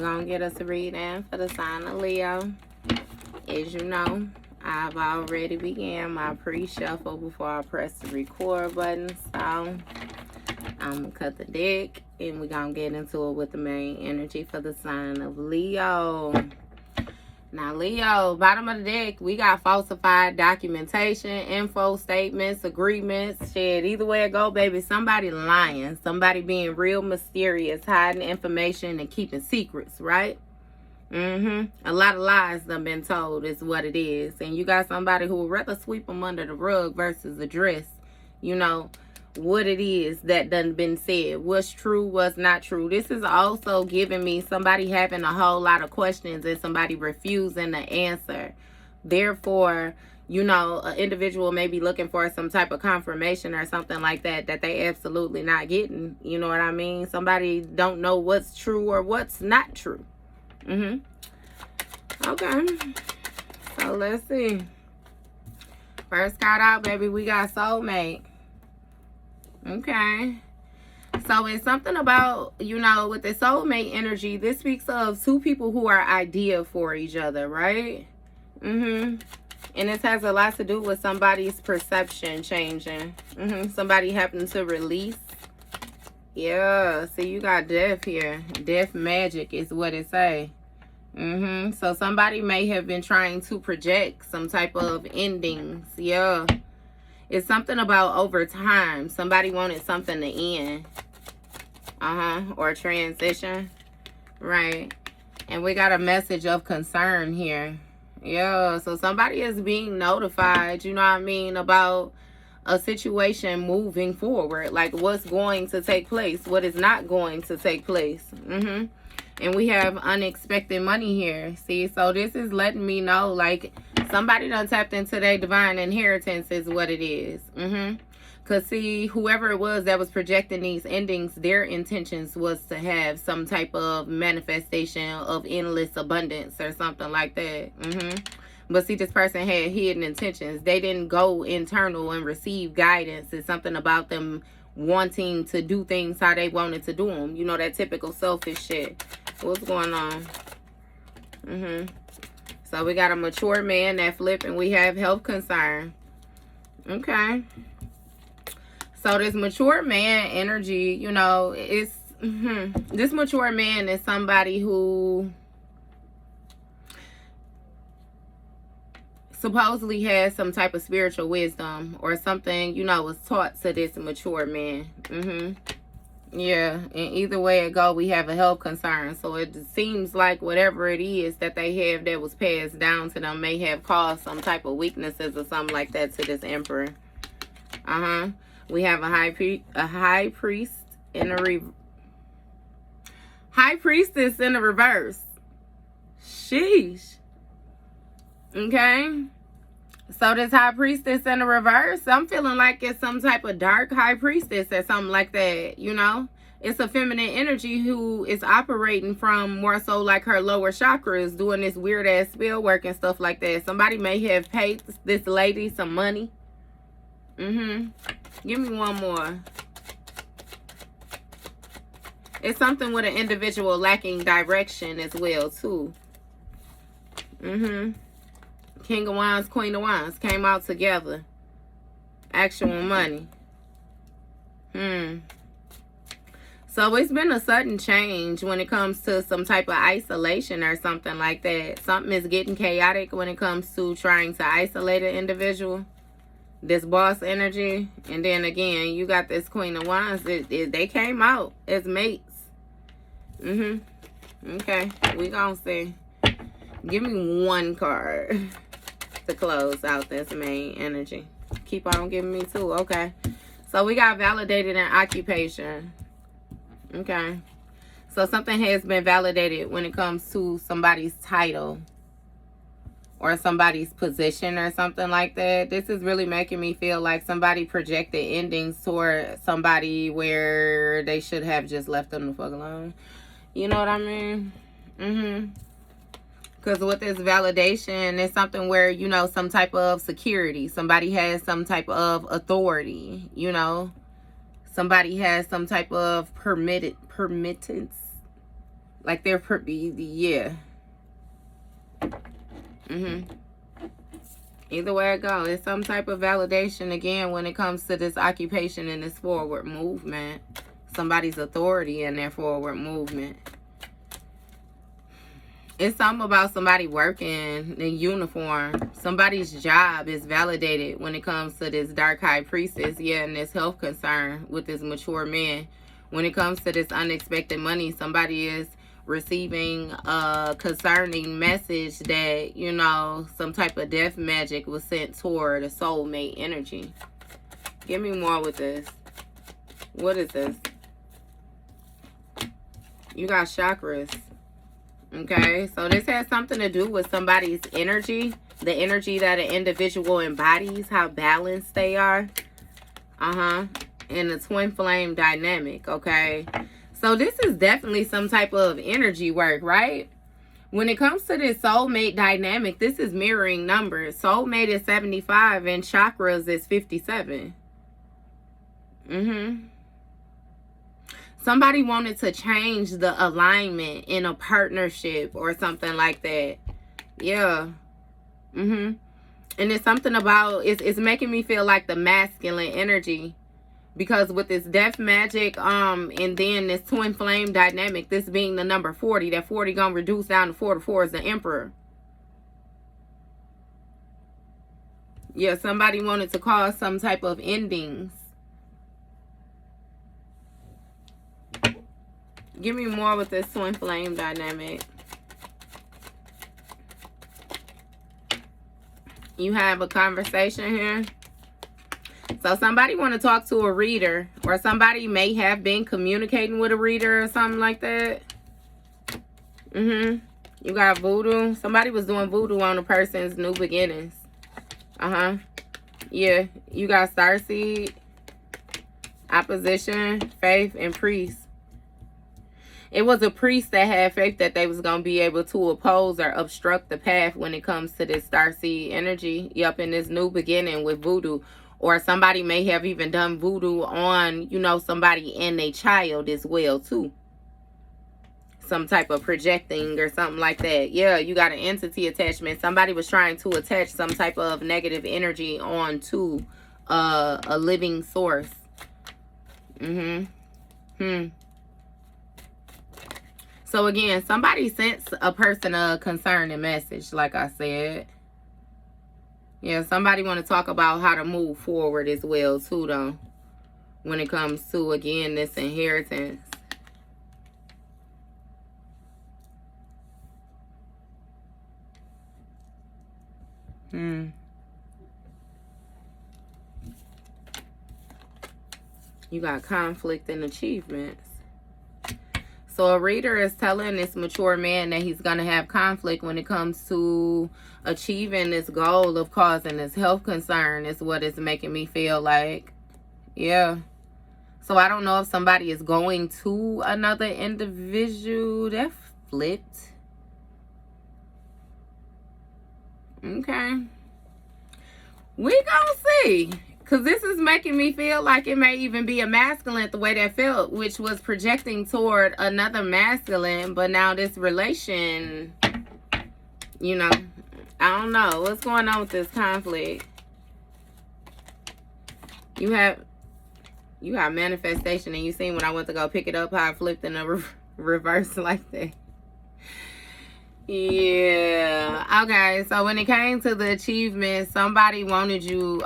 gonna get us a reading for the sign of Leo. As you know, I've already began my pre-shuffle before I press the record button. So I'm gonna cut the deck and we're gonna get into it with the main energy for the sign of Leo. Now, Leo, bottom of the deck, we got falsified documentation, info, statements, agreements. Shit, either way it go, baby, somebody lying. Somebody being real mysterious, hiding information and keeping secrets, right? A lot of lies done been told is what it is. And you got somebody who would rather sweep them under the rug versus address, you know, what it is that done been said, what's true, what's not true. This is also giving me somebody having a whole lot of questions and somebody refusing to answer. Therefore, you know, an individual may be looking for some type of confirmation or something like that they absolutely not getting. You know what I mean? Somebody don't know what's true or what's not true. Okay, so let's see. First card out, baby, we got soulmate. Okay, so it's something about, you know, with the soulmate energy, this speaks of two people who are ideal for each other, right? And this has a lot to do with somebody's perception changing. Somebody having to release. Yeah, see, you got death here. Death magic is what it say. So somebody may have been trying to project some type of endings. Yeah. It's something about over time. Somebody wanted something to end. Or transition. Right. And we got a message of concern here. Yeah. So somebody is being notified, you know what I mean, about a situation moving forward. Like what's going to take place. What is not going to take place. And we have unexpected money here. See, so this is letting me know, like, somebody done tapped into their divine inheritance is what it is. Because, see, whoever it was that was projecting these endings, their intentions was to have some type of manifestation of endless abundance or something like that. But, see, this person had hidden intentions. They didn't go internal and receive guidance. It's something about them wanting to do things how they wanted to do them. You know, that typical selfish shit. What's going on? So we got a mature man that flip and we have health concern. Okay. So this mature man energy, you know, it's this mature man is somebody who supposedly has some type of spiritual wisdom or something, you know, was taught to this mature man. Yeah, and either way it go, we have a health concern. So it seems like whatever it is that they have that was passed down to them may have caused some type of weaknesses or something like that to this emperor. We have a high priest in a high priestess in the reverse. Sheesh. Okay. So this high priestess in the reverse, I'm feeling like it's some type of dark high priestess or something like that, you know? It's a feminine energy who is operating from more so like her lower chakras, doing this weird ass spell work and stuff like that. Somebody may have paid this lady some money. Give me one more. It's something with an individual lacking direction as well, too. King of Wands, Queen of Wands came out together. Actual money. So it's been a sudden change when it comes to some type of isolation or something like that. Something is getting chaotic when it comes to trying to isolate an individual. This boss energy. And then again, you got this Queen of Wands. They came out as mates. Okay, we gonna see. Give me one card to close out this main energy. Keep on giving me two. Okay. So we got validated in occupation. Okay. So something has been validated when it comes to somebody's title or somebody's position or something like that. This is really making me feel like somebody projected endings toward somebody where they should have just left them the fuck alone. You know what I mean? Because with this validation, it's something where, you know, some type of security. Somebody has some type of authority, you know. Somebody has some type of permittance. Like they're pretty, yeah. Either way it goes, it's some type of validation again when it comes to this occupation and this forward movement. Somebody's authority in their forward movement. It's something about somebody working in uniform. Somebody's job is validated when it comes to this dark high priestess. Yeah, and this health concern with this mature man. When it comes to this unexpected money, somebody is receiving a concerning message that, you know, some type of death magic was sent toward a soulmate energy. Give me more with this. What is this? You got chakras. Okay, so this has something to do with somebody's energy. The energy that an individual embodies, how balanced they are. And the twin flame dynamic, okay? So this is definitely some type of energy work, right? When it comes to this soulmate dynamic, this is mirroring numbers. Soulmate is 75 and chakras is 57. Somebody wanted to change the alignment in a partnership or something like that. Yeah. And it's something about, it's making me feel like the masculine energy. Because with this death magic, and then this twin flame dynamic, this being the number 40, that 40 gonna reduce down to 44 is the emperor. Yeah, somebody wanted to cause some type of endings. Give me more with this twin flame dynamic. You have a conversation here. So somebody want to talk to a reader, or somebody may have been communicating with a reader or something like that. You got voodoo. Somebody was doing voodoo on a person's new beginnings. Yeah, you got starseed, opposition, faith, and priest. It was a priest that had faith that they was going to be able to oppose or obstruct the path when it comes to this starseed energy. Yup, in this new beginning with voodoo. Or somebody may have even done voodoo on, you know, somebody and a child as well, too. Some type of projecting or something like that. Yeah, you got an entity attachment. Somebody was trying to attach some type of negative energy onto a living source. So again, somebody sent a person a concerning message, like I said. Yeah, somebody want to talk about how to move forward as well, too, though. When it comes to, again, this inheritance. You got conflict and achievements. So a reader is telling this mature man that he's going to have conflict when it comes to achieving this goal of causing this health concern is what it's making me feel like. Yeah. So I don't know if somebody is going to another individual. That flipped. Okay. We gonna see. Because this is making me feel like it may even be a masculine the way that felt, which was projecting toward another masculine. But now this relation, you know, I don't know. What's going on with this conflict? You have manifestation, and you seen when I went to go pick it up how I flipped in a reverse like that. Yeah. Okay, so when it came to the achievement, somebody wanted you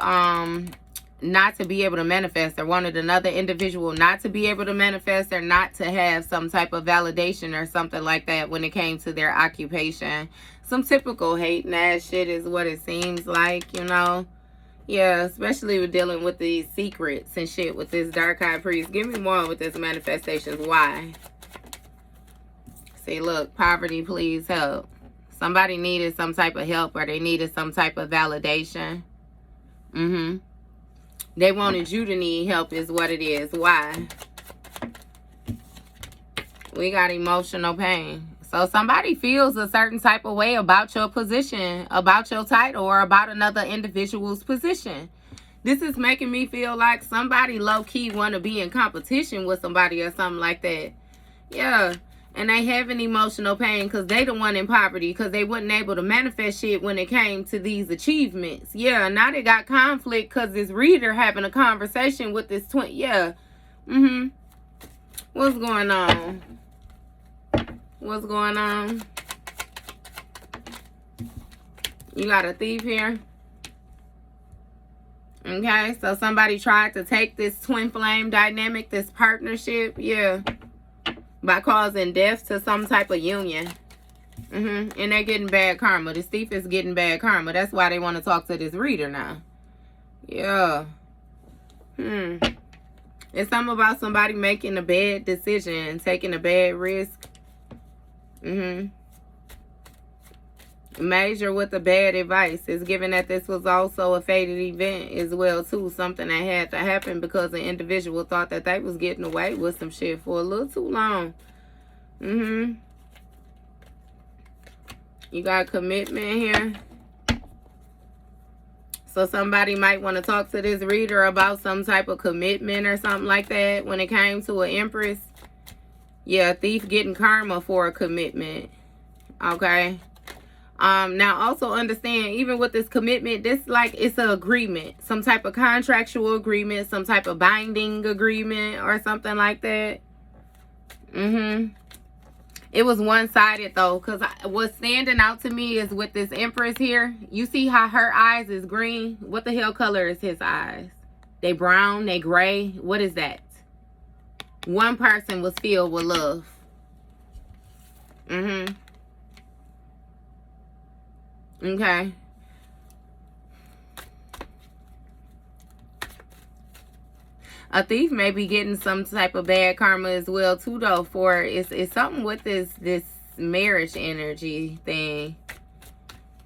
not to be able to manifest, or wanted another individual not to be able to manifest, or not to have some type of validation or something like that when it came to their occupation. Some typical hating ass shit is what it seems like, you know. Yeah, especially with dealing with these secrets and shit with this dark high priest. Give me more with this manifestations. Why? See, look, poverty, please help. Somebody needed some type of help, or they needed some type of validation. They wanted you to need help is what it is. Why? We got emotional pain. So somebody feels a certain type of way about your position, about your title, or about another individual's position. This is making me feel like somebody low-key want to be in competition with somebody or something like that. Yeah. And they having emotional pain because they the one in poverty, because they wasn't able to manifest shit when it came to these achievements. Yeah, now they got conflict because this reader having a conversation with this twin. Yeah. What's going on? What's going on? You got a thief here. Okay, so somebody tried to take this twin flame dynamic, this partnership. Yeah. By causing death to some type of union. And they're getting bad karma. This thief is getting bad karma. That's why they want to talk to this reader now. Yeah. It's something about somebody making a bad decision, taking a bad risk. Major with the bad advice. It's given that this was also a fated event as well too. Something that had to happen because an individual thought that they was getting away with some shit for a little too long. You got commitment here. So somebody might want to talk to this reader about some type of commitment or something like that when it came to an empress. Yeah, thief getting karma for a commitment. Okay. Now also understand, even with this commitment, this like it's an agreement, some type of contractual agreement, some type of binding agreement or something like that. It was one-sided though, because what's standing out to me is with this empress here, you see how her eyes is green. What the hell color is his eyes? They brown, they gray. What is that? One person was filled with love. Okay. A thief may be getting some type of bad karma as well too though, for it's something with this marriage energy thing.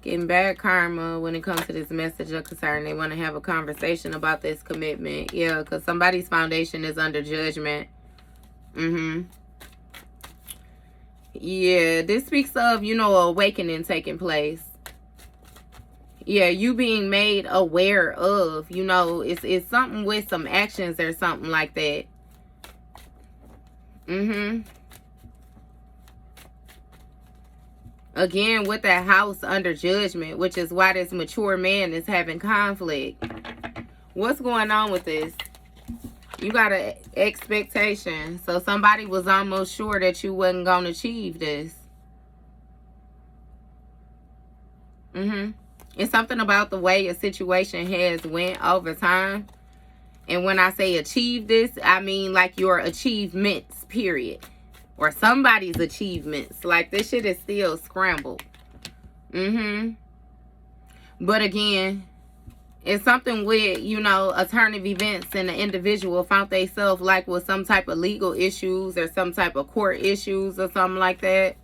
Getting bad karma when it comes to this message of concern. They want to have a conversation about this commitment. Yeah, because somebody's foundation is under judgment. Yeah, this speaks of, you know, awakening taking place. Yeah, you being made aware of, you know, it's something with some actions or something like that. Again, with that house under judgment, which is why this mature man is having conflict. What's going on with this? You got an expectation. So somebody was almost sure that you wasn't going to achieve this. It's something about the way a situation has went over time. And when I say achieve this, I mean like your achievements, period. Or somebody's achievements. Like this shit is still scrambled. But again, it's something with, you know, a turn of events and the individual found themselves like with some type of legal issues or some type of court issues or something like that.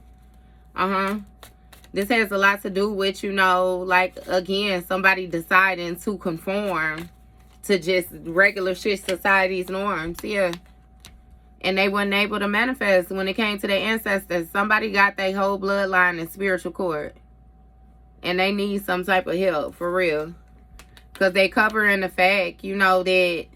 This has a lot to do with, you know, like, again, somebody deciding to conform to just regular shit, society's norms. Yeah. And they weren't able to manifest when it came to their ancestors. Somebody got their whole bloodline in spiritual court. And they need some type of help, for real. Because they covering the fact, you know, that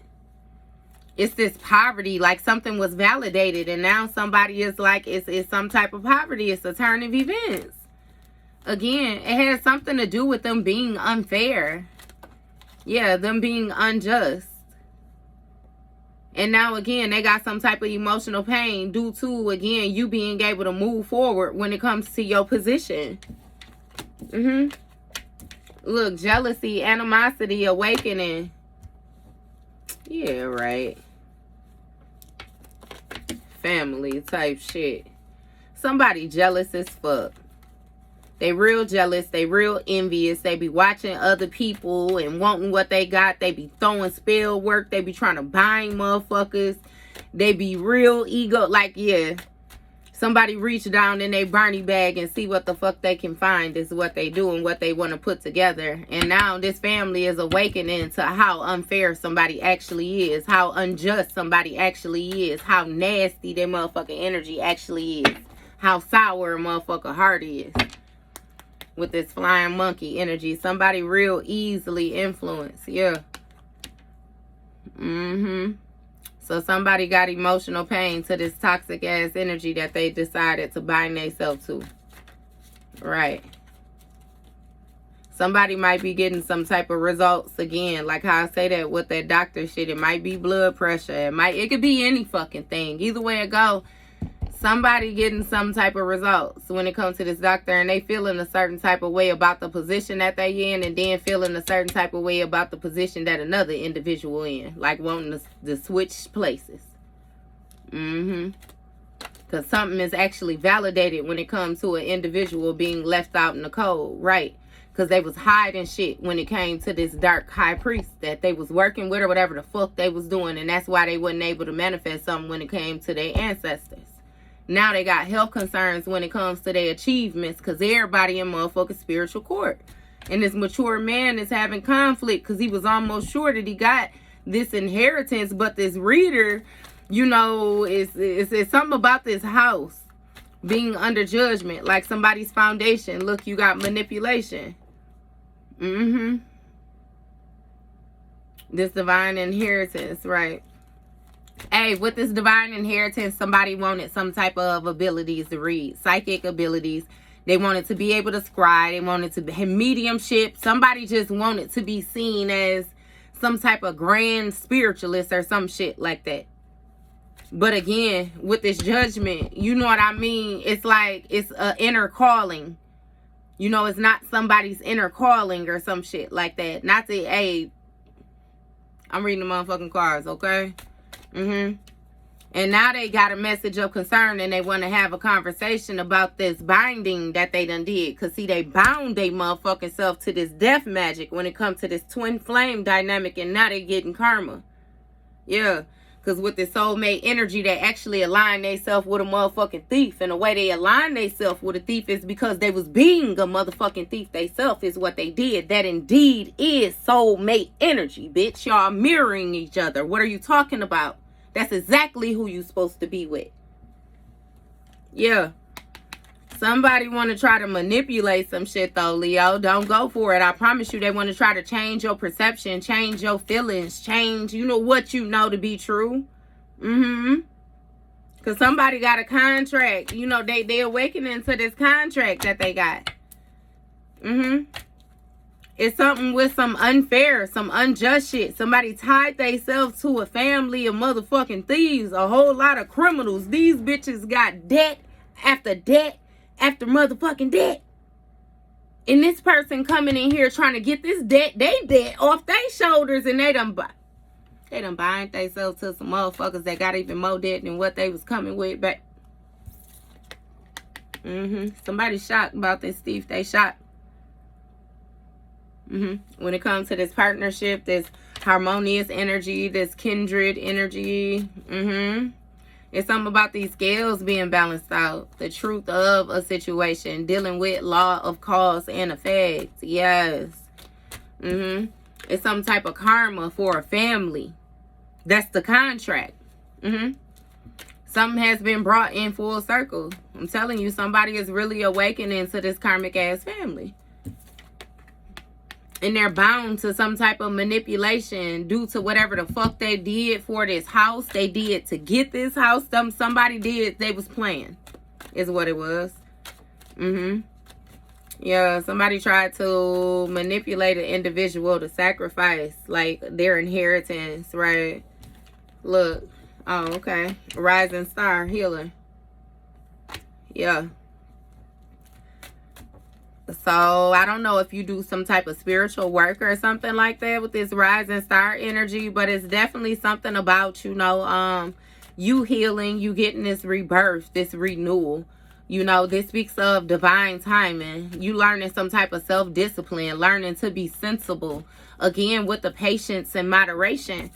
it's this poverty, like something was validated. And now somebody is like, it's some type of poverty. It's a turn of events. Again, it has something to do with them being unfair. Yeah, them being unjust. And now, again, they got some type of emotional pain due to, again, you being able to move forward when it comes to your position. Look, jealousy, animosity, awakening. Yeah, right. Family type shit. Somebody jealous as fuck. They real jealous. They real envious. They be watching other people and wanting what they got. They be throwing spell work. They be trying to bind motherfuckers. They be real ego. Like, yeah. Somebody reach down in their Barney bag and see what the fuck they can find is what they do and what they want to put together. And now this family is awakening to how unfair somebody actually is. How unjust somebody actually is. How nasty their motherfucking energy actually is. How sour a motherfucker heart is. With this flying monkey energy. Somebody real easily influenced. Yeah. So somebody got emotional pain to this toxic ass energy that they decided to bind themselves to. Right. Somebody might be getting some type of results again. Like how I say that with that doctor shit. It might be blood pressure. It could be any fucking thing. Either way it go, somebody getting some type of results when it comes to this doctor, and they feeling a certain type of way about the position that they in, and then feeling a certain type of way about the position that another individual in, like wanting to switch places. Because something is actually validated when it comes to an individual being left out in the cold, right? Because they was hiding shit when it came to this dark high priest that they was working with or whatever the fuck they was doing, and that's why they wasn't able to manifest something when it came to their ancestors. Now they got health concerns when it comes to their achievements, because everybody in motherfucking spiritual court. And this mature man is having conflict because he was almost sure that he got this inheritance, but this reader, you know, it's something about this house being under judgment, like somebody's foundation. Look, you got manipulation. This divine inheritance, right? Hey, with this divine inheritance, somebody wanted some type of abilities to read. Psychic abilities. They wanted to be able to scry. They wanted to have mediumship. Somebody just wanted to be seen as some type of grand spiritualist or some shit like that. But again, with this judgment, you know what I mean? It's like it's an inner calling. You know, it's not somebody's inner calling or some shit like that. Not to, hey, I'm reading the motherfucking cards, okay? And now they got a message of concern, and they want to have a conversation about this binding that they done did. Because, see, they bound their motherfucking self to this death magic when it comes to this twin flame dynamic, and now they getting karma. Yeah. Because with this soulmate energy, they actually align themselves with a motherfucking thief. And the way they align themselves with a thief is because they was being a motherfucking thief themselves is what they did. That indeed is soulmate energy, bitch. Y'all mirroring each other. What are you talking about? That's exactly who you supposed to be with. Yeah. Somebody want to try to manipulate some shit though, Leo. Don't go for it. I promise you they want to try to change your perception, change your feelings, change, you know, what you know to be true. Because somebody got a contract. You know, they awakening to this contract that they got. It's something with some unfair, some unjust shit. Somebody tied themselves to a family of motherfucking thieves, a whole lot of criminals. These bitches got debt after debt after motherfucking debt. And this person coming in here trying to get this debt off their shoulders, and they done bind themselves to some motherfuckers that got even more debt than what they was coming with back. Somebody shocked about this thief. They shocked. When it comes to this partnership, this harmonious energy, this kindred energy. It's something about these scales being balanced out. The truth of a situation. Dealing with law of cause and effect. Yes. It's some type of karma for a family. That's the contract. Something has been brought in full circle. I'm telling you, somebody is really awakening to this karmic ass family. And they're bound to some type of manipulation due to whatever the fuck they did for this house. They did to get this house. Somebody did. They was playing. Is what it was. Yeah, somebody tried to manipulate an individual to sacrifice, like, their inheritance, right? Look. Oh, okay. Rising star healer. Yeah. So, I don't know if you do some type of spiritual work or something like that with this rising star energy, but it's definitely something about, you know, you healing, you getting this rebirth, this renewal. You know, this speaks of divine timing. You learning some type of self-discipline, learning to be sensible. Again, with the patience and moderation.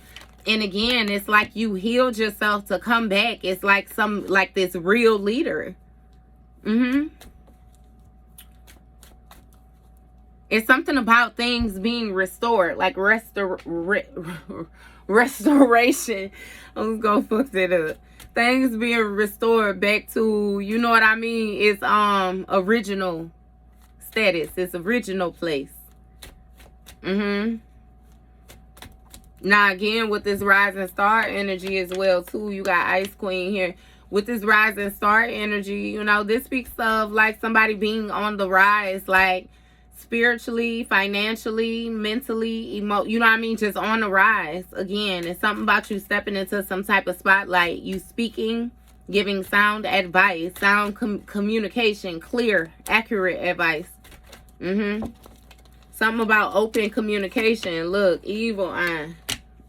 And again, it's like you healed yourself to come back. It's like this real leader. It's something about things being restored, like restoration. I'm gonna fuck that up. Things being restored back to, you know what I mean? It's original status. It's original place. Now, again, with this rising star energy as well, too, you got Ice Queen here. With this rising star energy, you know, this speaks of, like, somebody being on the rise, like, spiritually, financially, mentally, you know what I mean? Just on the rise. Again, it's something about you stepping into some type of spotlight. You speaking, giving sound advice, sound communication, clear, accurate advice. Something about open communication. Look, evil eye.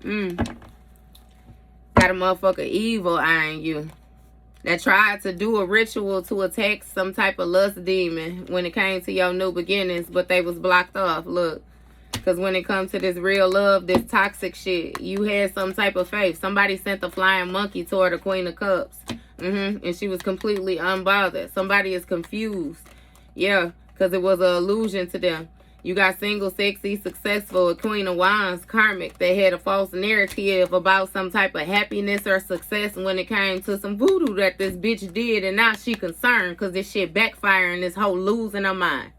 Got a motherfucker evil eyeing you. That tried to do a ritual to attack some type of lust demon when it came to your new beginnings, but they was blocked off. Look, because when it comes to this real love, this toxic shit, you had some type of faith. Somebody sent the flying monkey toward the Queen of Cups. And she was completely unbothered. Somebody is confused. Yeah, because it was an illusion to them. You got single, sexy, successful, a Queen of Wands, Karmic. They had a false narrative about some type of happiness or success when it came to some voodoo that this bitch did. And now she concerned because this shit backfiring, this whole losing her mind.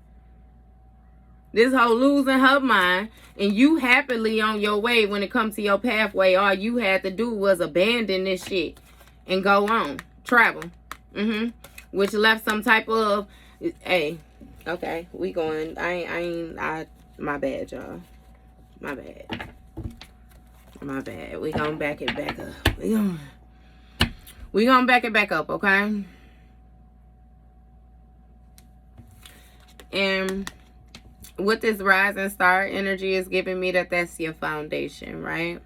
This whole losing her mind. And you happily on your way when it comes to your pathway. All you had to do was abandon this shit and go on. Travel. Which left some type of... Hey... Okay, we going. My bad, y'all. My bad. We gonna back it back up. We gonna back it back up, okay? And with this rising star energy is giving me that's your foundation, right?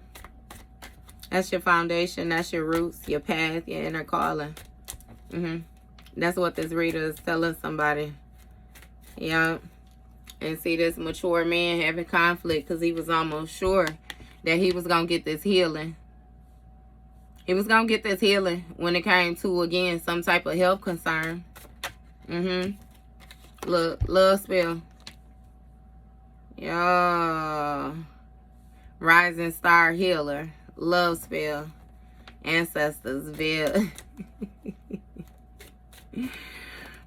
That's your foundation. That's your roots, your path, your inner calling. That's what this reader is telling somebody. Yeah. And see this mature man having conflict because he was almost sure that he was going to get this healing. He was going to get this healing when it came to, again, some type of health concern. Look, love spell. Yeah. Rising star healer. Love spell. Ancestors veil.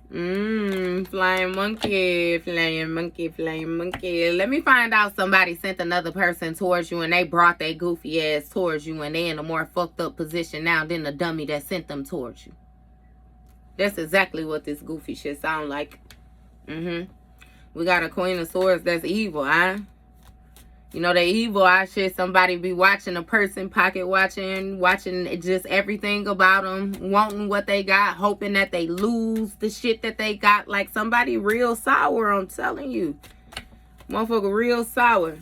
Flying monkey, flying monkey, flying monkey. Let me find out somebody sent another person towards you and they brought their goofy ass towards you and they in a more fucked up position now than the dummy that sent them towards you. That's exactly what this goofy shit sound like. We got a Queen of Swords that's evil, huh? You know, they evil eye shit. Somebody be watching a person, pocket watching just everything about them, wanting what they got, hoping that they lose the shit that they got. Like somebody real sour, I'm telling you. Motherfucker real sour.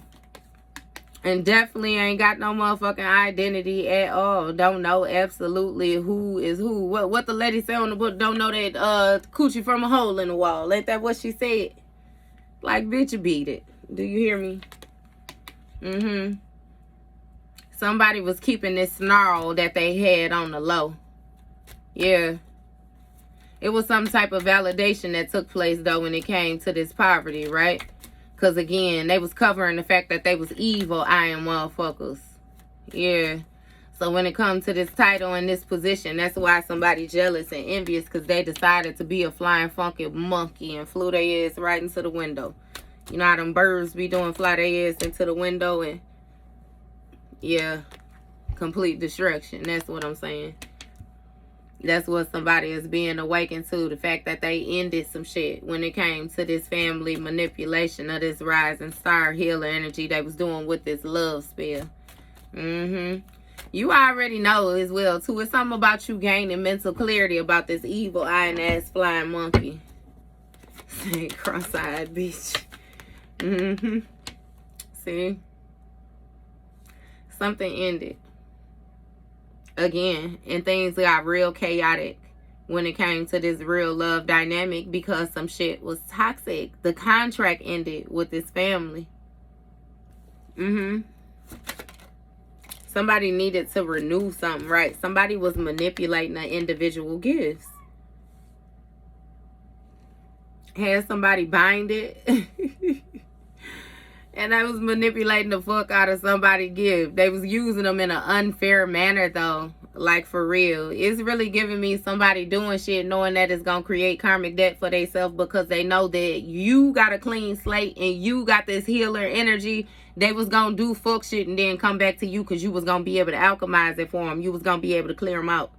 And definitely ain't got no motherfucking identity at all. Don't know absolutely who is who. What the lady said on the book, don't know that coochie from a hole in the wall. Ain't that what she said? Like, bitch, beat it. Do you hear me? Somebody was keeping this snarl that they had on the low. Yeah. It was some type of validation that took place, though, when it came to this poverty, right? Because, again, they was covering the fact that they was evil, eyeing motherfuckers. Yeah. So when it comes to this title and this position, that's why somebody jealous and envious, because they decided to be a flying funky monkey and flew their ass right into the window. You know how them birds be doing, fly their ass into the window and, yeah, complete destruction. That's what I'm saying. That's what somebody is being awakened to. The fact that they ended some shit when it came to this family manipulation of this rising star healer energy they was doing with this love spell. You already know as well, too. It's something about you gaining mental clarity about this evil eyeing ass flying monkey. Say cross-eyed bitch. See? Something ended. Again, and things got real chaotic when it came to this real love dynamic because some shit was toxic. The contract ended with this family. Somebody needed to renew something, right? Somebody was manipulating the individual gifts. Had somebody bind it. And I was manipulating the fuck out of somebody's gift. They was using them in an unfair manner, though. Like, for real. It's really giving me somebody doing shit knowing that it's gonna create karmic debt for themselves because they know that you got a clean slate and you got this healer energy. They was gonna do fuck shit and then come back to you because you was gonna be able to alchemize it for them. You was gonna be able to clear them out.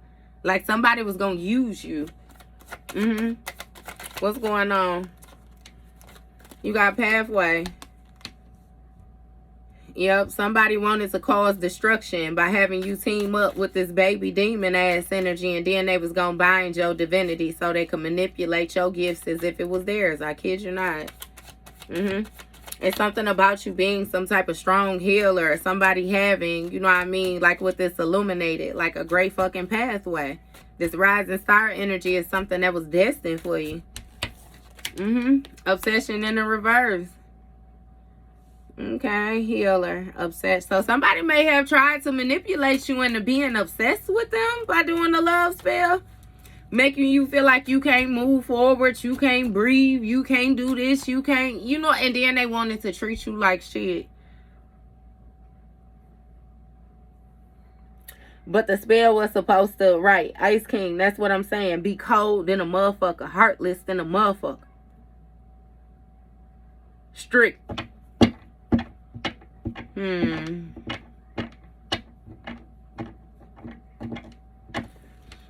Like, somebody was gonna use you. What's going on? You got pathway. Yep, somebody wanted to cause destruction by having you team up with this baby demon ass energy, and then they was gonna bind your divinity so they could manipulate your gifts as if it was theirs. I kid you not. It's something about you being some type of strong healer, somebody having, you know what I mean, like with this illuminated, like a great fucking pathway. This rising star energy is something that was destined for you. Obsession in the reverse. Okay, healer, obsessed. So somebody may have tried to manipulate you into being obsessed with them by doing the love spell. Making you feel like you can't move forward, you can't breathe, you can't do this, you can't, you know, and then they wanted to treat you like shit. But the spell was supposed to, right, Ice King, that's what I'm saying. Be cold than a motherfucker, heartless than a motherfucker. Strict.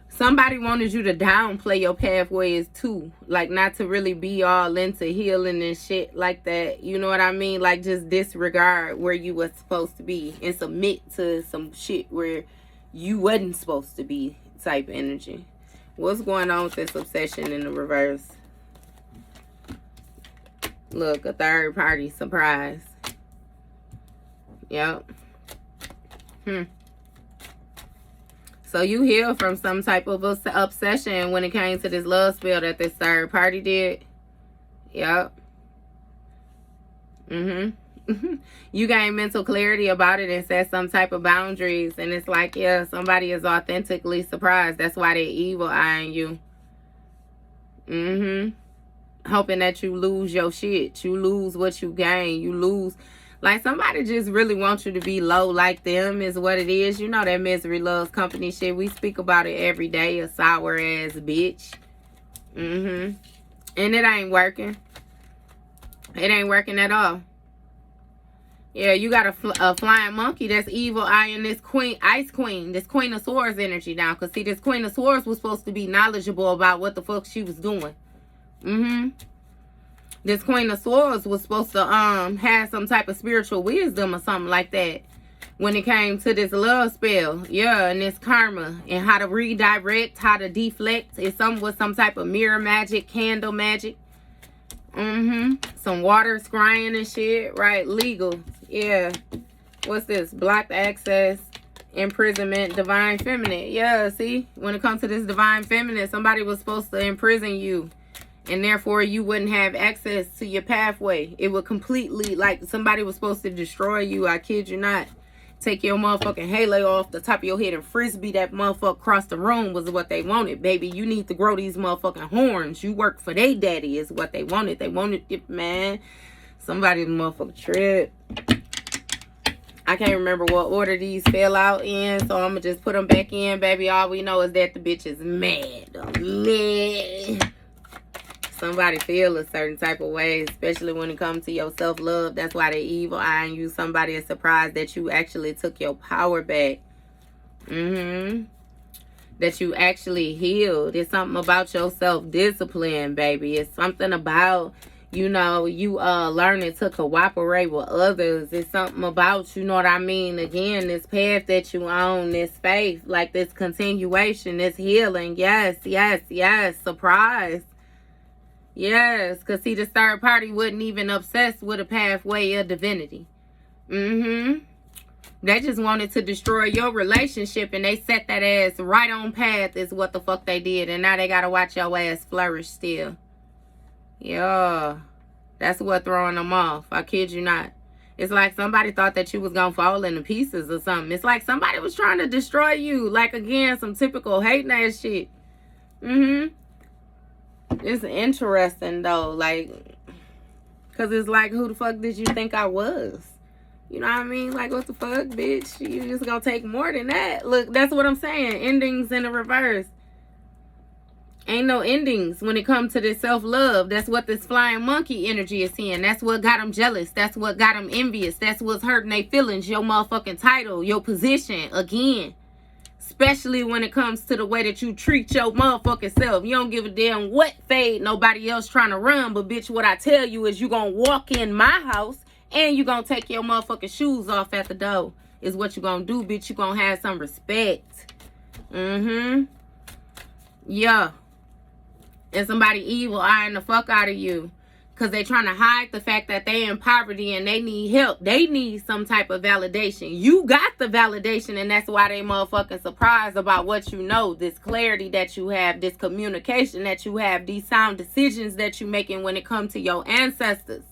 Somebody wanted you to downplay your pathways too. Like, not to really be all into healing and shit like that. You know what I mean? Like, just disregard where you was supposed to be and submit to some shit where you wasn't supposed to be type energy. What's going on with this obsession in the reverse? Look, a third party surprise. Yep. So you healed from some type of obsession when it came to this love spell that this third party did. Yep. You gained mental clarity about it and set some type of boundaries. And it's like, yeah, somebody is authentically surprised. That's why they're evil eyeing you. Hoping that you lose your shit. You lose what you gain. You lose. Like, somebody just really wants you to be low like them is what it is. You know that misery loves company shit. We speak about it every day. A sour ass bitch. And it ain't working. It ain't working at all. Yeah, you got a flying monkey that's evil eyeing this queen, ice queen, this Queen of Swords energy now. Because, see, this Queen of Swords was supposed to be knowledgeable about what the fuck she was doing. This Queen of Swords was supposed to have some type of spiritual wisdom or something like that when it came to this love spell. Yeah, and this karma and how to redirect, how to deflect. It's some with some type of mirror magic, candle magic. Some water scrying and shit. Right, legal. Yeah. What's this? Blocked access, imprisonment, divine feminine. Yeah, see? When it comes to this divine feminine, somebody was supposed to imprison you. And therefore, you wouldn't have access to your pathway. It would completely, like, somebody was supposed to destroy you. I kid you not. Take your motherfucking halo off the top of your head and frisbee that motherfucker across the room was what they wanted. Baby, you need to grow these motherfucking horns. You work for they daddy is what they wanted. They wanted it, man. Somebody's motherfucking trip. I can't remember what order these fell out in, so I'm going to just put them back in, baby. All we know is that the bitch is mad. Mad. Somebody feel a certain type of way, especially when it comes to your self-love. That's why they evil eyeing you. Somebody is surprised that you actually took your power back. That you actually healed. It's something about your self-discipline, baby. It's something about, you know, you learning to cooperate with others. It's something about, you know what I mean? Again, this path that you own, this faith, like this continuation, this healing. Yes, yes, yes. Surprise. Yes, because see, the third party wasn't even obsessed with a pathway of divinity. They just wanted to destroy your relationship, and they set that ass right on path is what the fuck they did. And now they got to watch your ass flourish still. Yeah, that's what throwing them off. I kid you not. It's like somebody thought that you was going to fall into pieces or something. It's like somebody was trying to destroy you. Like, again, some typical hating ass shit. It's interesting, though, like, because it's like, who the fuck did you think I was? You know what I mean? Like, what the fuck, bitch? You just gonna take more than that. Look, that's what I'm saying. Endings in the reverse. Ain't no endings when it comes to this self-love. That's what this flying monkey energy is seeing. That's what got them jealous. That's what got them envious. That's what's hurting their feelings. Your motherfucking title, your position, again. Especially when it comes to the way that you treat your motherfucking self. You don't give a damn what fade nobody else trying to run. But bitch, what I tell you is you gonna walk in my house and you gonna take your motherfucking shoes off at the door. Is what you gonna do, bitch. You gonna have some respect. Yeah. And somebody evil eyeing the fuck out of you. Because they trying to hide the fact that they in poverty and they need help. They need some type of validation. You got the validation, and that's why they motherfucking surprised about what you know. This clarity that you have, this communication that you have, these sound decisions that you making when it comes to your ancestors.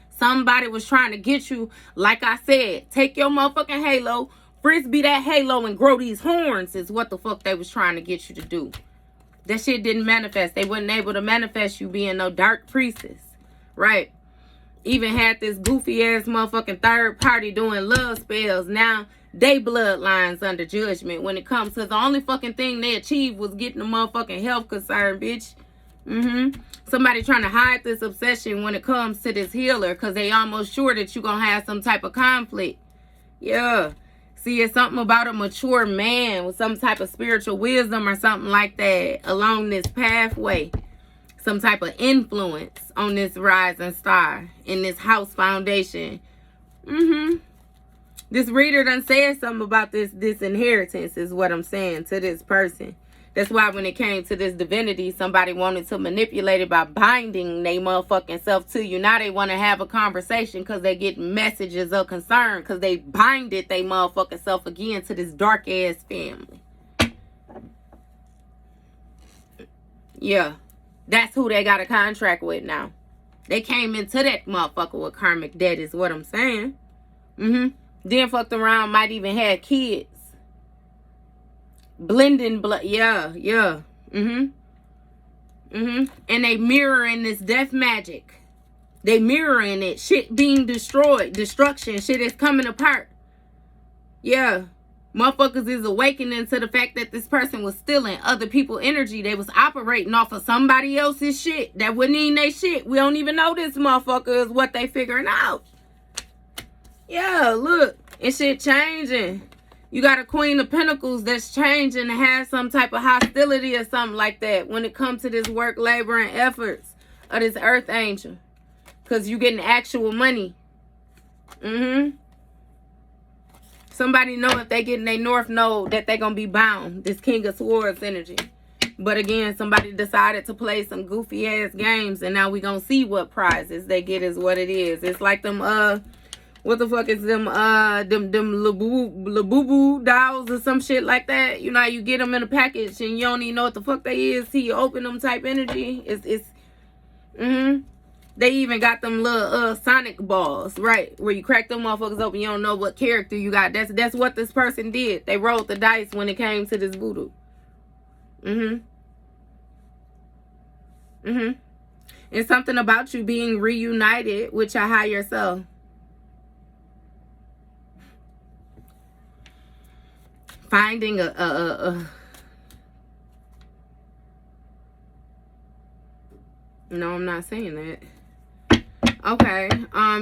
Somebody was trying to get you, like I said, take your motherfucking halo, frisbee that halo and grow these horns is what the fuck they was trying to get you to do. That shit didn't manifest. They wasn't able to manifest you being no dark priestess. Right. Even had this goofy ass motherfucking third party doing love spells. Now they bloodlines under judgment when it comes to the only fucking thing they achieved was getting the motherfucking health concern, bitch. Somebody trying to hide this obsession when it comes to this healer because they almost sure that you're gonna have some type of conflict. Yeah. See, it's something about a mature man with some type of spiritual wisdom or something like that along this pathway. Some type of influence on this rising star in this house foundation. This reader done said something about this inheritance is what I'm saying to this person. That's why when it came to this divinity, somebody wanted to manipulate it by binding they motherfucking self to you. Now they want to have a conversation because they get messages of concern because they binded they motherfucking self again to this dark ass family. Yeah. That's who they got a contract with now. They came into that motherfucker with karmic debt is what I'm saying. Then fucked around, might even had kids. Blending blood. Yeah. And they mirroring this death magic. They mirroring it. Shit being destroyed. Destruction. Shit is coming apart. Yeah. Motherfuckers is awakening to the fact that this person was stealing other people's energy. They was operating off of somebody else's shit. That wasn't even their shit. We don't even know this motherfucker is what they figuring out. Yeah, look. And shit changing. You got a Queen of Pentacles that's changing to have some type of hostility or something like that when it comes to this work, labor, and efforts of this earth angel. Because you getting actual money. Somebody know if they get in their north node that they gonna be bound. This King of Swords energy. But again, somebody decided to play some goofy ass games, and now we gonna see what prizes they get is what it is. It's like them what the fuck is them Labubu dolls or some shit like that. You know, you get them in a package and you don't even know what the fuck they is till you open them type energy. They even got them little Sonic balls, right? Where you crack them motherfuckers open, you don't know what character you got. That's what this person did. They rolled the dice when it came to this voodoo. It's something about you being reunited with your higher self. Finding No, I'm not saying that. Okay,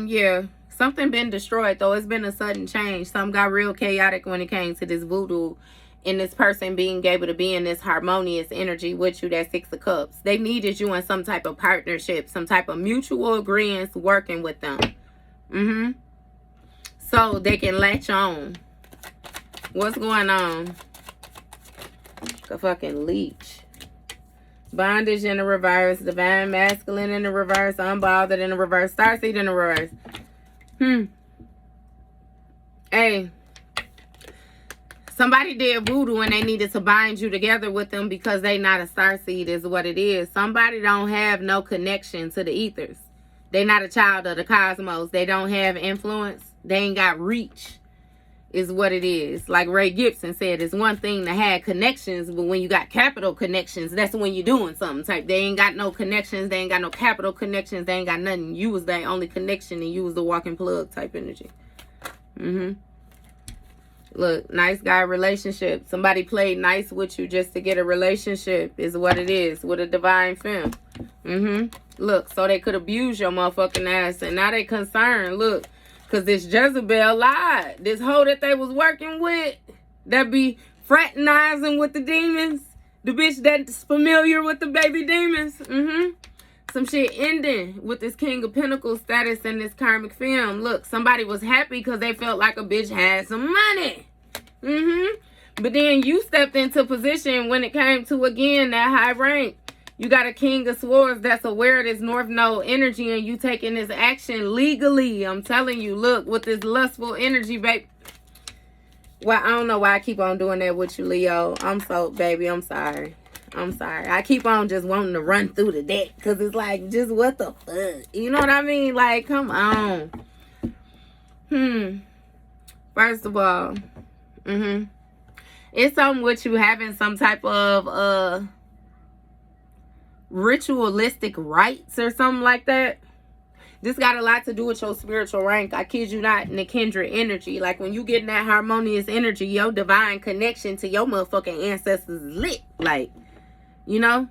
yeah. Something been destroyed, though. It's been a sudden change. Something got real chaotic when it came to this voodoo and this person being able to be in this harmonious energy with you, that Six of Cups. They needed you in some type of partnership, some type of mutual agreement working with them. So they can latch on. What's going on? The fucking leech. Bondage in the reverse. Divine masculine in the reverse. Unbothered in the reverse. Starseed in the reverse. Hey. Somebody did voodoo and they needed to bind you together with them because they not a starseed is what it is. Somebody don't have no connection to the ethers. They not a child of the cosmos. They don't have influence. They ain't got reach. Is what it is. Like Ray Gibson said, it's one thing to have connections, but when you got capital connections, that's when you're doing something type. They ain't got no connections. They ain't got no capital connections. They ain't got nothing. You was the only connection and you was the walking plug type energy. Look, nice guy relationship. Somebody played nice with you just to get a relationship is what it is with a divine femme. Look, so they could abuse your motherfucking ass, and now they concerned. Look, because this Jezebel lied. This hoe that they was working with, that be fraternizing with the demons, the bitch that's familiar with the baby demons. Some shit ending with this King of Pentacles status and this karmic film. Look, somebody was happy because they felt like a bitch had some money. But then you stepped into position when it came to, again, that high rank. You got a King of Swords that's aware of this North Node energy, and you taking this action legally. I'm telling you, look, with this lustful energy, babe. Well, I don't know why I keep on doing that with you, Leo. Baby, I'm sorry. I keep on just wanting to run through the deck because it's like, just what the fuck? You know what I mean? Like, come on. First of all, it's something with you having some type of ritualistic rites or something like that. This got a lot to do with your spiritual rank. I kid you not, in the kindred energy. Like, when you get in that harmonious energy, your divine connection to your motherfucking ancestors is lit. Like, you know?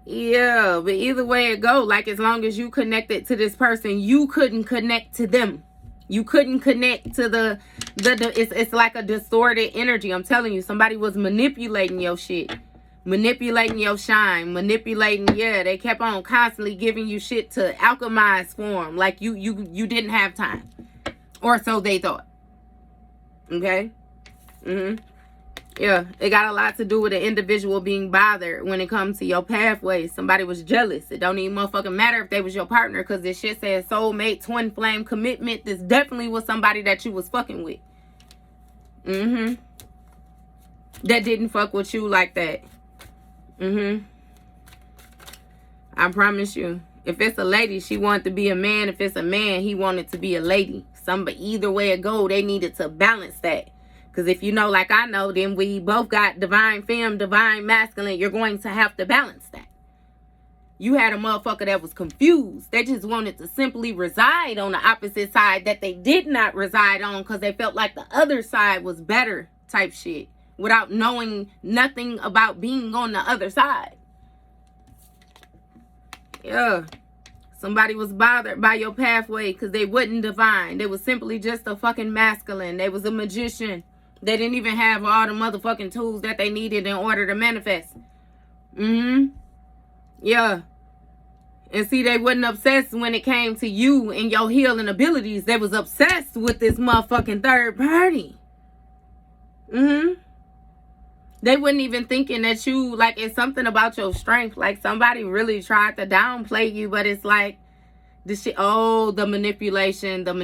Yeah, but either way it go, like, as long as you connected to this person, you couldn't connect to them. You couldn't connect to it's like a distorted energy. I'm telling you, somebody was manipulating your shit. Manipulating your shine, they kept on constantly giving you shit to alchemize form, like you didn't have time, or so they thought. Okay. Yeah, it got a lot to do with an individual being bothered when it comes to your pathway. Somebody was jealous. It don't even motherfucking matter if they was your partner, because this shit says soulmate, twin flame, commitment. This definitely was somebody that you was fucking with. That didn't fuck with you like that. I promise you. If it's a lady, she wanted to be a man. If it's a man, he wanted to be a lady. Either way it go, they needed to balance that. Because if you know, like I know, then we both got divine femme, divine masculine. You're going to have to balance that. You had a motherfucker that was confused. They just wanted to simply reside on the opposite side that they did not reside on because they felt like the other side was better type shit, without knowing nothing about being on the other side. Yeah. Somebody was bothered by your pathway because they wasn't divine. They was simply just a fucking masculine. They was a magician. They didn't even have all the motherfucking tools that they needed in order to manifest. Yeah. And see, they wasn't obsessed when it came to you and your healing abilities. They was obsessed with this motherfucking third party. They wasn't even thinking that you, like, it's something about your strength. Like, somebody really tried to downplay you, but it's like, this shit, oh, the manipulation, them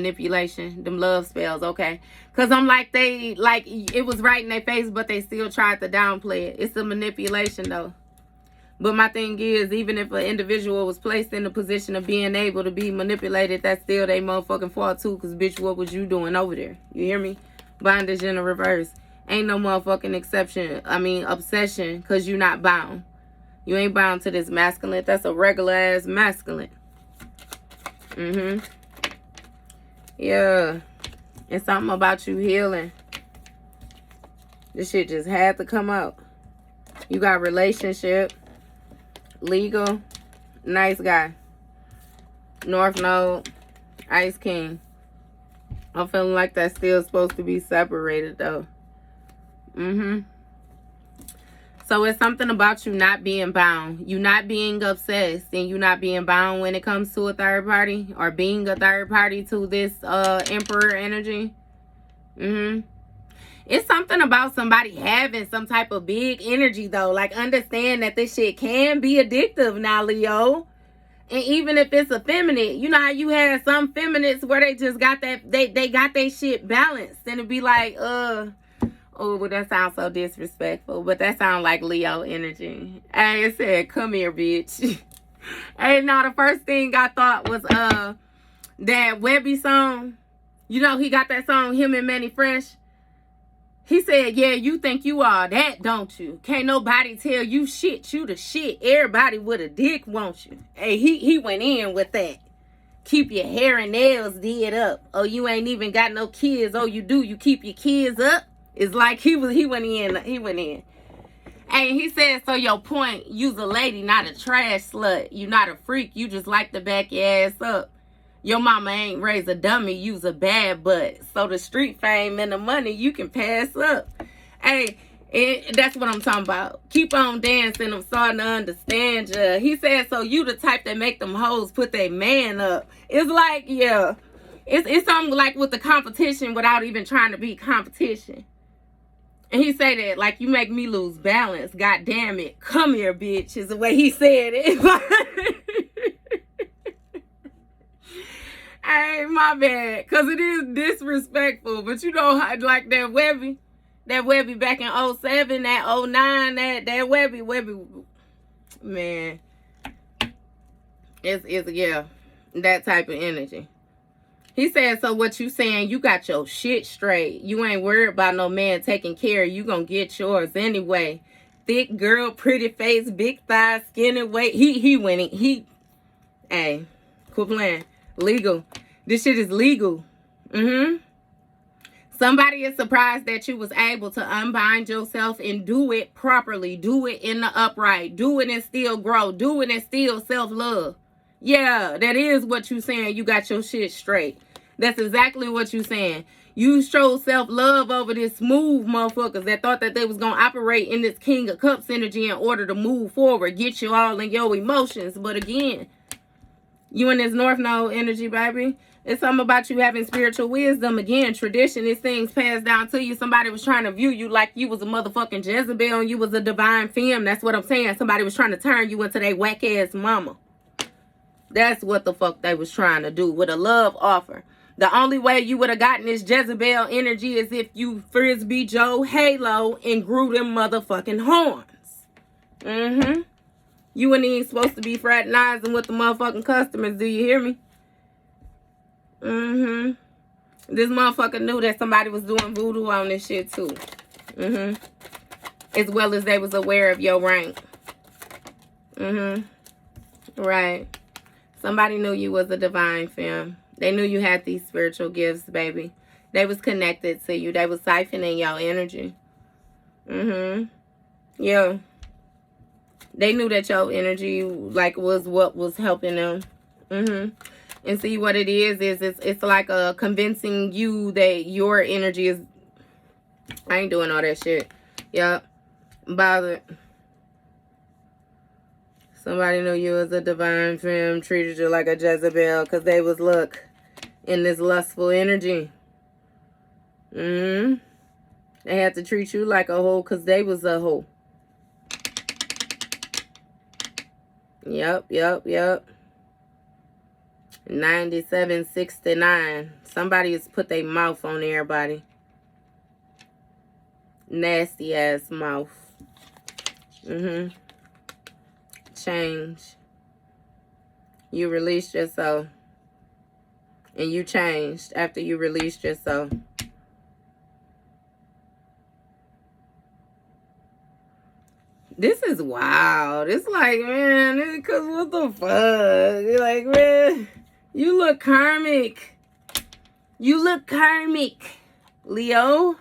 love spells, okay. Because I'm like, it was right in their face, but they still tried to downplay it. It's the manipulation, though. But my thing is, even if an individual was placed in the position of being able to be manipulated, that's still they motherfucking fault, too. Because, bitch, what was you doing over there? You hear me? Bondage in the reverse. Ain't no motherfucking obsession, because you're not bound. You ain't bound to this masculine. That's a regular ass masculine. Yeah. It's something about you healing. This shit just had to come out. You got relationship, legal, nice guy, North Node, Ice King. I'm feeling like that's still supposed to be separated, though. So it's something about you not being bound. You not being obsessed, and you not being bound when it comes to a third party, or being a third party to this Emperor energy. It's something about somebody having some type of big energy, though. Like, understand that this shit can be addictive now, Leo. And even if it's effeminate, you know how you had some feminists where they just got that, they got their shit balanced, and it'd be like, oh, well, that sounds so disrespectful, but that sounds like Leo energy. Hey, it said, come here, bitch. Hey, now the first thing I thought was that Webby song. You know, he got that song, him and Manny Fresh. He said, yeah, you think you are that, don't you? Can't nobody tell you shit. You the shit. Everybody with a dick, won't you? Hey, he went in with that. keep your hair and nails did up. Oh, you ain't even got no kids. Oh, you do. You keep your kids up. It's like he went in. Hey, he said, so your point, you's a lady, not a trash slut. You not a freak. You just like to back your ass up. Your mama ain't raised a dummy. You's a bad butt. So the street fame and the money you can pass up. Hey, that's what I'm talking about. Keep on dancing. I'm starting to understand ya. He said, so you the type that make them hoes put their man up. It's like, yeah. It's something like with the competition without even trying to be competition. And he said that, like, you make me lose balance. God damn it. Come here, bitch, is the way he said it. Hey, my bad. Because it is disrespectful. But you know, like that Webby back in 07, that 09, that Webby, man. It's yeah, that type of energy. He said, so what you saying, you got your shit straight. You ain't worried about no man taking care of you. You gonna get yours anyway. Thick girl, pretty face, big thighs, skinny weight. He winning. Hey, quit playing. Legal. This shit is legal. Somebody is surprised that you was able to unbind yourself and do it properly. Do it in the upright. Do it and still grow. Do it and still self-love. Yeah, that is what you saying. You got your shit straight. That's exactly what you saying. You showed self-love over this smooth motherfuckers that thought that they was going to operate in this King of Cups energy in order to move forward. Get you all in your emotions. But again, you in this North Node energy, baby. It's something about you having spiritual wisdom. Again, tradition is things passed down to you. Somebody was trying to view you like you was a motherfucking Jezebel and you was a divine femme. That's what I'm saying. Somebody was trying to turn you into their whack-ass mama. That's what the fuck they was trying to do with a love offer. The only way you would have gotten this Jezebel energy is if you Frisbee Joe Halo and grew them motherfucking horns. You ain't even supposed to be fraternizing with the motherfucking customers. Do you hear me? This motherfucker knew that somebody was doing voodoo on this shit too. As well as they was aware of your rank. Right. Somebody knew you was a divine femme. They knew you had these spiritual gifts, baby. They was connected to you. They was siphoning your energy. Yeah. They knew that your energy, like, was what was helping them. And see what it is it's like convincing you that your energy is... I ain't doing all that shit. Yep. Bothered. Somebody knew you was a divine femme, treated you like a Jezebel because they was, look, in this lustful energy. They had to treat you like a hoe because they was a hoe. Yep. 9769. Somebody has put their mouth on everybody. Nasty ass mouth. Change. You released yourself. And you changed after you released yourself. This is wild. It's like, man, because what the fuck? You're like, man, you look karmic. You look karmic, Leo.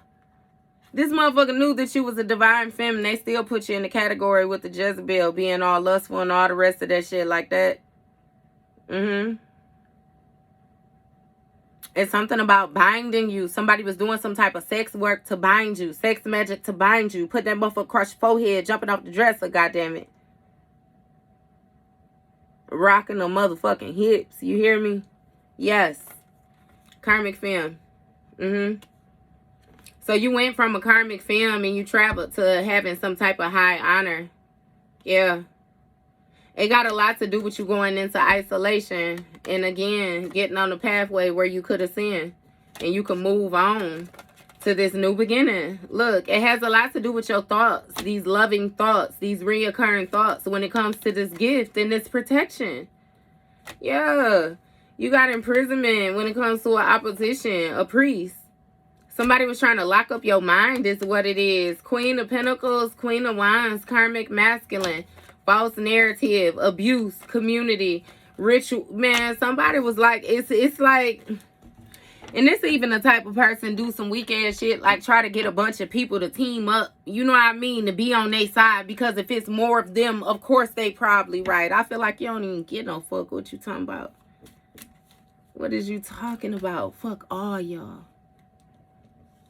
This motherfucker knew that you was a divine femme. They still put you in the category with the Jezebel being all lustful and all the rest of that shit like that. It's something about binding you. Somebody was doing some type of sex work to bind you. Sex magic to bind you. Put that motherfucker across your forehead, jumping off the dresser, goddammit. Rocking the motherfucking hips. You hear me? Yes. Karmic femme. So you went from a karmic femme and you traveled to having some type of high honor. Yeah. It got a lot to do with you going into isolation. And again, getting on the pathway where you could ascend. And you can move on to this new beginning. Look, it has a lot to do with your thoughts. These loving thoughts. These reoccurring thoughts when it comes to this gift and this protection. Yeah. You got imprisonment when it comes to an opposition. A priest. Somebody was trying to lock up your mind is what it is. Queen of Pentacles, Queen of Wands, karmic masculine, false narrative, abuse, community, ritual. Man, somebody was like, it's like, and this even the type of person do some weak ass shit, like try to get a bunch of people to team up, you know what I mean, to be on their side, because if it's more of them, of course they probably right. I feel like you don't even get no fuck what you talking about. What is you talking about? Fuck all y'all.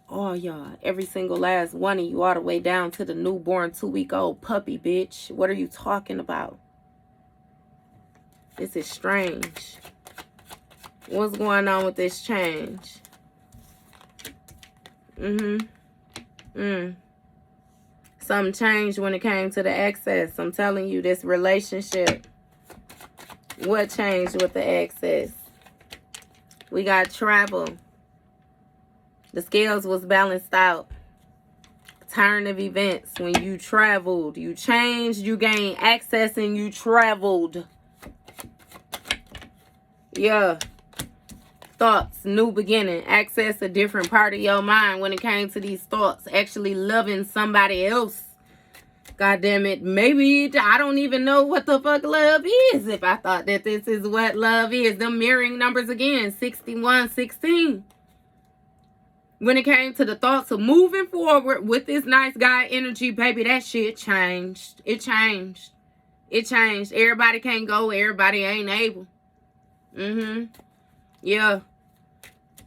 All y'all. Every single last one of you, all the way down to the newborn 2-week-old puppy, bitch. What are you talking about? This is strange. What's going on with this change? Something changed when it came to the excess. I'm telling you, this relationship. What changed with the excess? We got travel. The scales was balanced out. Turn of events. When you traveled, you changed, you gained access, and you traveled. Yeah. Thoughts, new beginning. Access a different part of your mind when it came to these thoughts. Actually loving somebody else. God damn it. Maybe I don't even know what the fuck love is if I thought that this is what love is. Them mirroring numbers again. 61, 16. When it came to the thoughts of moving forward with this nice guy energy, baby, that shit changed. It changed. It changed. Everybody can't go. Everybody ain't able. Yeah.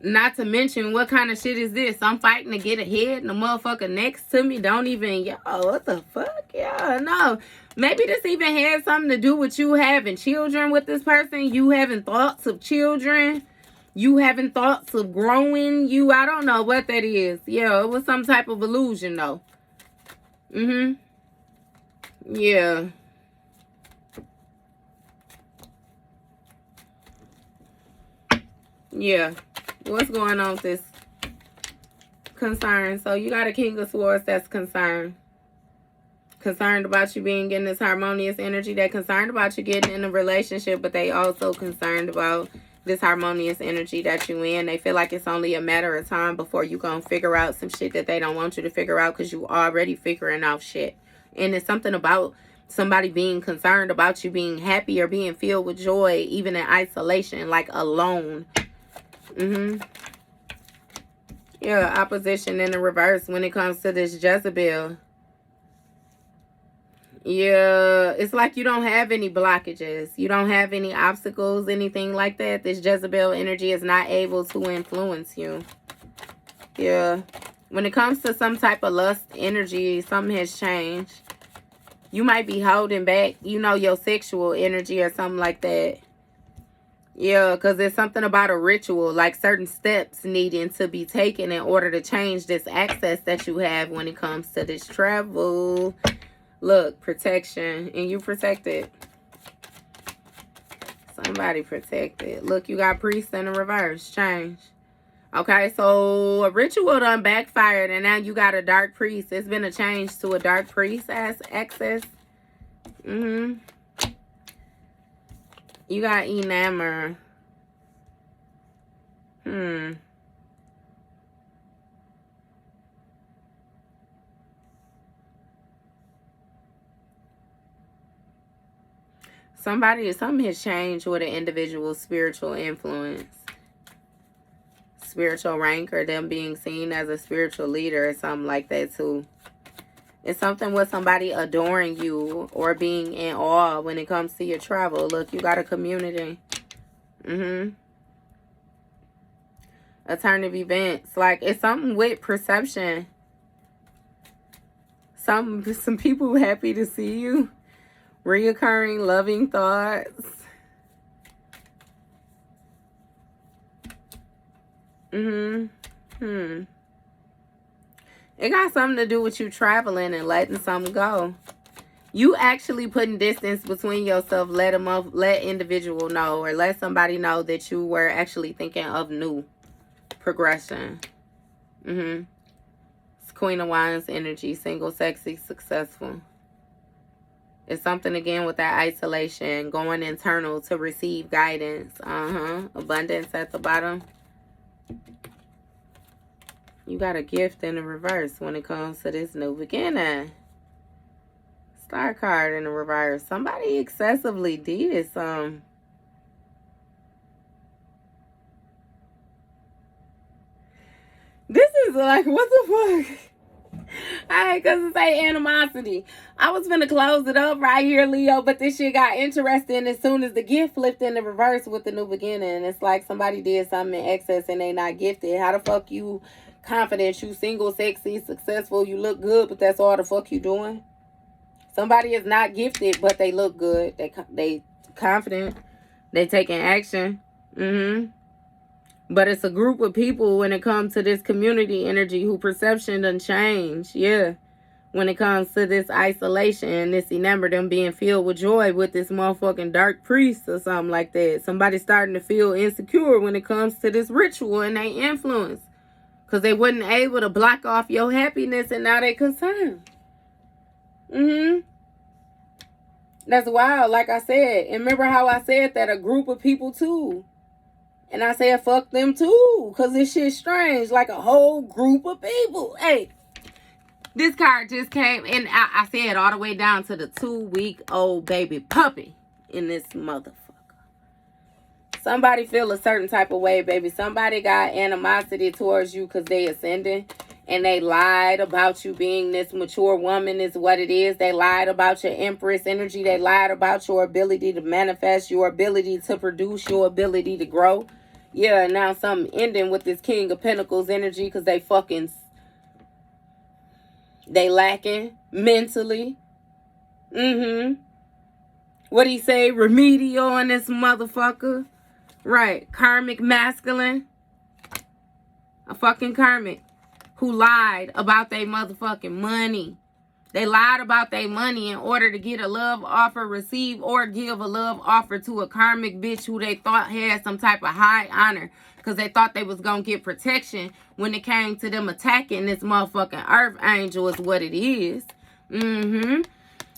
Not to mention, what kind of shit is this? I'm fighting to get ahead and the motherfucker next to me don't even, yo, what the fuck? Yeah, no. Maybe this even has something to do with you having children with this person. You having thoughts of children. You having thoughts of growing. I don't know what that is. Yeah, it was some type of illusion, though. Yeah. Yeah. What's going on with this concern? So you got a King of Swords that's concerned. Concerned about you being in this harmonious energy. They're concerned about you getting in a relationship, but they also concerned about this harmonious energy that you in. They feel like it's only a matter of time before you gonna figure out some shit that they don't want you to figure out, because you already figuring out shit. And it's something about somebody being concerned about you being happy or being filled with joy, even in isolation, like alone. Yeah, opposition in the reverse when it comes to this Jezebel. Yeah, it's like you don't have any blockages. You don't have any obstacles, anything like that. This Jezebel energy is not able to influence you. Yeah. When it comes to some type of lust energy, something has changed. You might be holding back, your sexual energy or something like that. Yeah, because there's something about a ritual, like certain steps needing to be taken in order to change this access that you have when it comes to this travel. Look, protection, and you protected. Somebody protected. Look, you got priest in the reverse. Change. Okay, so a ritual done backfired, and now you got a dark priest. It's been a change to a dark priest as access. You got enamor. Something has changed with an individual's spiritual influence. Spiritual rank, or them being seen as a spiritual leader or something like that too. It's something with somebody adoring you or being in awe when it comes to your travel. Look, you got a community. A turn of events. Like, it's something with perception. Some people happy to see you. Reoccurring loving thoughts. It got something to do with you traveling and letting something go. You actually putting distance between yourself. Let individual know, or let somebody know that you were actually thinking of new progression. It's Queen of Wands energy. Single, sexy, successful. It's something again with that isolation. Going internal to receive guidance. Abundance at the bottom. You got a gift in the reverse when it comes to this new beginning. Star card in the reverse. Somebody excessively did some. This is like, what the fuck? Alright, because it's like animosity. I was finna close it up right here, Leo, but this shit got interesting as soon as the gift flipped in the reverse with the new beginning. It's like somebody did something in excess and they not gifted. How the fuck you confident, you single, sexy, successful, you look good, but that's all the fuck you doing? Somebody is not gifted, but they look good. They confident. They taking action. But it's a group of people when it comes to this community energy who perception done change. Yeah. When it comes to this isolation and this enamored, them being filled with joy with this motherfucking dark priest or something like that. Somebody starting to feel insecure when it comes to this ritual and they influence. Because they wasn't able to block off your happiness and now they concerned. That's wild, like I said. And remember how I said that a group of people too. And I said, fuck them too. Because this shit's strange. Like a whole group of people. Hey, this card just came. And I said all the way down to the 2-week-old baby puppy in this motherfucker. Somebody feel a certain type of way, baby. Somebody got animosity towards you because they ascending. And they lied about you being this mature woman is what it is. They lied about your Empress energy. They lied about your ability to manifest, your ability to produce, your ability to grow. Yeah, now something ending with this King of Pentacles energy because they lacking mentally. What he say? Remedial on this motherfucker. Right. Karmic masculine. A fucking karmic. Who lied about their motherfucking money. They lied about their money in order to get a love offer, receive or give a love offer to a karmic bitch who they thought had some type of high honor. Because they thought they was going to get protection when it came to them attacking this motherfucking earth angel is what it is.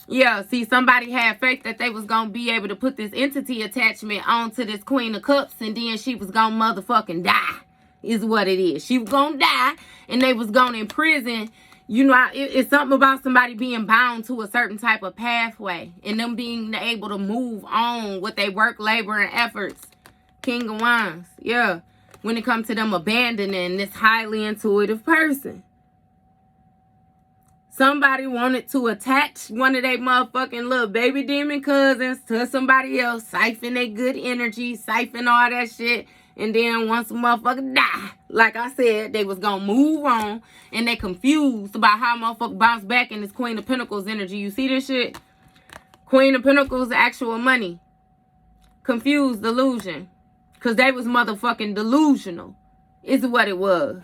Yeah, see, somebody had faith that they was going to be able to put this entity attachment onto this Queen of Cups and then she was going to motherfucking die. Is what it is. She was gonna die and they was gonna imprison. You know, it's something about somebody being bound to a certain type of pathway and them being able to move on with their work, labor, and efforts. King of Wands. Yeah. When it comes to them abandoning this highly intuitive person. Somebody wanted to attach one of their motherfucking little baby demon cousins to somebody else. Siphon their good energy. Siphon all that shit. And then once a motherfucker die, like I said, they was going to move on. And they confused about how motherfucker bounce back in this Queen of Pentacles energy. You see this shit? Queen of Pentacles, actual money. Confused, delusion. Because they was motherfucking delusional. Is what it was.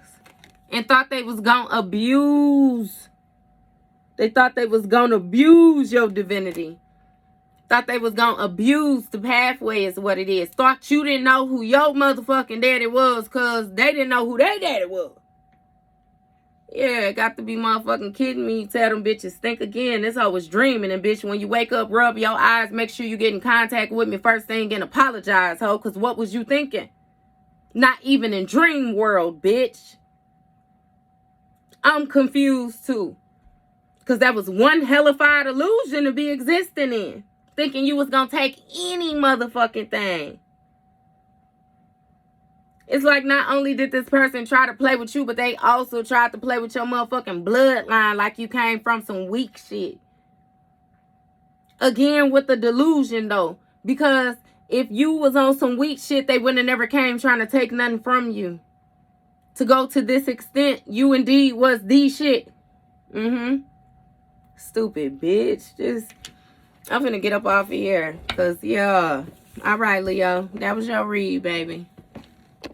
And thought they was going to abuse. They thought they was going to abuse your divinity. Thought they was going to abuse the pathway is what it is. Thought you didn't know who your motherfucking daddy was because they didn't know who their daddy was. Yeah, got to be motherfucking kidding me. You tell them bitches, think again. This hoe was dreaming. And bitch, when you wake up, rub your eyes. Make sure you get in contact with me first thing and apologize, hoe. Because what was you thinking? Not even in dream world, bitch. I'm confused too. Because that was one hellified illusion to be existing in. Thinking you was going to take any motherfucking thing. It's like not only did this person try to play with you, but they also tried to play with your motherfucking bloodline like you came from some weak shit. Again, with the delusion, though. Because if you was on some weak shit, they wouldn't have never came trying to take nothing from you. To go to this extent, you indeed was the shit. Stupid bitch. I'm finna get up off of here. Because, yeah. All right, Leo. That was your read, baby.